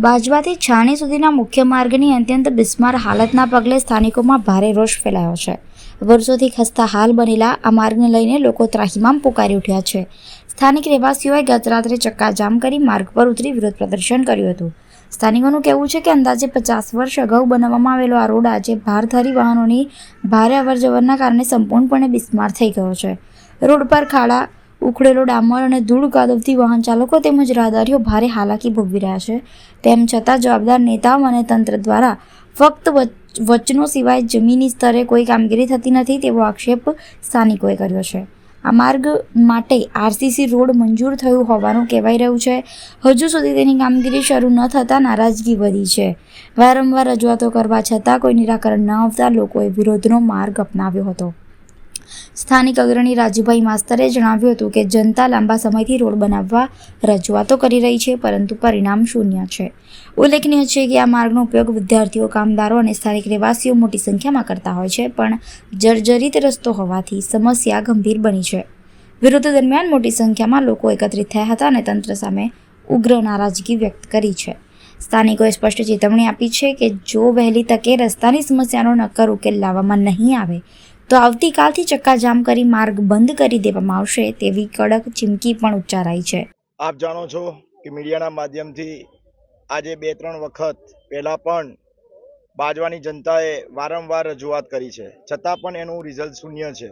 બાજવાથી છાણી સુધીના મુખ્ય માર્ગની અત્યંત બિસ્માર હાલતના પગલે સ્થાનિકોમાં ભારે રોષ ફેલાયો છે. વર્ષોથી ખસ્તા હાલ બનેલા આ માર્ગને લઈને લોકો ત્રાહિમામ પુકારી ઉઠ્યા છે. સ્થાનિક રહેવાસીઓએ ગત રાત્રે ચક્કાજામ કરી માર્ગ પર ઉતરી વિરોધ પ્રદર્શન કર્યું હતું. સ્થાનિકોનું કહેવું છે કે અંદાજે 50 વર્ષ અગાઉ બનાવવામાં આવેલો આ રોડ આજે ભારધારી વાહનોની ભારે અવરજવરના કારણે સંપૂર્ણપણે બિસ્માર થઈ ગયો છે. રોડ પર ખાડા, ઉખડેલો ડામર અને ધૂળ કાદવથી વાહન ચાલકો તેમજ રાહદારીઓ ભારે હાલાકી ભોગવી રહ્યા છે. તેમ છતાં જવાબદાર નેતાઓ અને તંત્ર દ્વારા ફક્ત વચનો સિવાય જમીની સ્તરે કોઈ કામગીરી થતી નથી તેવો આક્ષેપ સ્થાનિકોએ કર્યો છે. આ માર્ગ માટે આરસીસી રોડ મંજૂર થયું હોવાનું કહેવાઈ રહ્યું છે. હજુ સુધી તેની કામગીરી શરૂ ન થતાં નારાજગી વધી છે. વારંવાર રજૂઆતો કરવા છતાં કોઈ નિરાકરણ ન આવતા લોકોએ વિરોધનો માર્ગ અપનાવ્યો હતો. સ્થાનિક અગ્રણી રાજુભાઈ માસ્તરે જણાવ્યું હતું કે જનતા લાંબા સમયથી રોડ બનાવવા રજૂઆતો કરી રહી છે, પરંતુ પરિણામ શૂન્ય છે. ઉલ્લેખનીય છે કે આ માર્ગનો ઉપયોગ વિદ્યાર્થીઓ, કામદારો અને સ્થાનિક રહેવાસીઓ મોટી સંખ્યામાં કરતા હોય છે, પણ જર્જરિત રસ્તો હોવાથી સમસ્યા ગંભીર બની છે. વિરોધ દરમિયાન મોટી સંખ્યામાં લોકો એકત્રિત થયા હતા અને તંત્ર સામે ઉગ્ર નારાજગી વ્યક્ત કરી છે. સ્થાનિકોએ સ્પષ્ટ ચેતવણી આપી છે કે જો વહેલી તકે રસ્તાની સમસ્યાનો નક્કર ઉકેલ લાવવામાં નહીં આવે તો આવતીકાલથી ચક્કાજામ કરી માર્ગ બંધ કરી દેવામાં આવશે તેવી કડક ચીમકી પણ ઉચ્ચારાઈ છે. આપ જાણો છો કે મીડિયાના માધ્યમથી આજે 2-3 વખત પહેલાં પણ બાજવાની જનતાએ વારંવાર રજૂઆત કરી છે, છતાં પણ એનું રિઝલ્ટ શૂન્ય છે.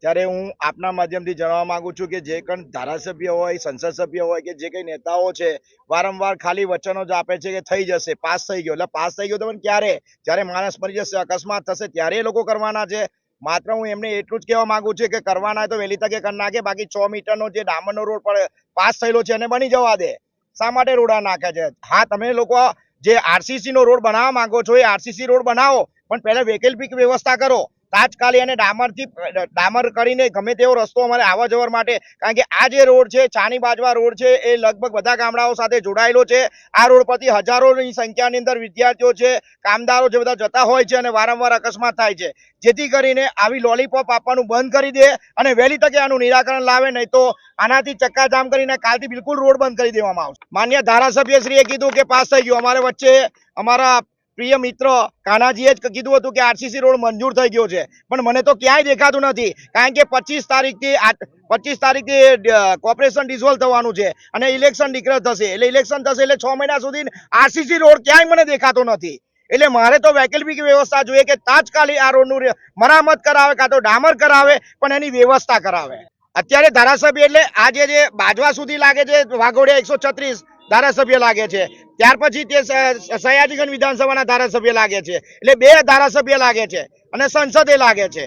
ત્યારે હું આપના માધ્યમથી જણાવવા માગું છું કે જે કંઈ ધારાસભ્ય હોય, સંસદ સભ્ય હોય કે જે કંઈ નેતાઓ છે, વારંવાર ખાલી વચનો જ આપે છે કે થઈ જશે, પાસ થઈ ગયો. એટલે પાસ થઈ ગયો તો પણ ક્યારે? જ્યારે માણસ મરી જશે, અકસ્માત થશે ત્યારે એ લોકો કરવાના છે. માત્ર હું એમને એટલું જ કહેવા માંગુ છું કે કરવાના તો વહેલી તકે કરી નાખે, બાકી 6 મીટરનો જે ડામરનો રોડ પર પાસ થયેલો છે એને બની જવા દે. શા માટે રોડા નાખે છે? હા, તમે લોકો જે આરસીસી નો રોડ બનાવવા માંગો છો એ આરસીસી રોડ બનાવો, પણ પહેલા વૈકલ્પિક વ્યવસ્થા કરો. તાત્કાલિક અને ડામર કરીને ગમે તેવો રસ્તો અમારે આવવા જવર માટે, કારણ કે આ જે રોડ છે, છાણી બાજવા રોડ છે, એ લગભગ બધા ગામડાઓ સાથે જોડાયેલો છે. આ રોડ પરથી હજારોની સંખ્યાની અંદર વિદ્યાર્થીઓ છે, કામદારો જે બધા જતા હોય છે અને વારંવાર અકસ્માત થાય છે. જેથી કરીને આવી લોલીપોપ આપવાનું બંધ કરી દે અને વહેલી તકે આનું નિરાકરણ લાવે, નહીં તો આનાથી ચક્કાજામ કરીને કાલથી બિલકુલ રોડ બંધ કરી દેવામાં આવશે. માન્ય ધારાસભ્યશ્રીએ કીધું કે પાસ થઈ ગયું. અમારે વચ્ચે અમારા પ્રિય મિત્ર કાનાજીએ જ કીધું હતું કે આરસીસી રોડ મંજૂર થઈ ગયો છે, પણ મને તો ક્યાંય દેખાતું નથી. કારણ કે 25 તારીખથી કોર્પોરેશન ડિઝોલ્વ થવાનું છે અને ઇલેક્શન ડિક્લેર થશે. એટલે ઇલેક્શન થશે એટલે 6 મહિના સુધી આરસીસી રોડ ક્યાંય મને દેખાતો નથી. એટલે મારે તો વૈકલ્પિક વ્યવસ્થા જોઈએ કે તાત્કાલિક આ રોડનું મરામત કરાવે, કાં તો ડામર કરાવે, પણ એની વ્યવસ્થા કરાવે. અત્યારે ધારાસભ્ય એટલે આજે જે બાજવા સુધી લાગે છે, વાઘોડિયા 136 ધારાસભ્ય લાગે છે, ત્યાર પછી તે સયાજીગંજ વિધાનસભાના ધારાસભ્ય લાગે છે, એટલે 2 ધારાસભ્ય લાગે છે અને સંસદે લાગે છે.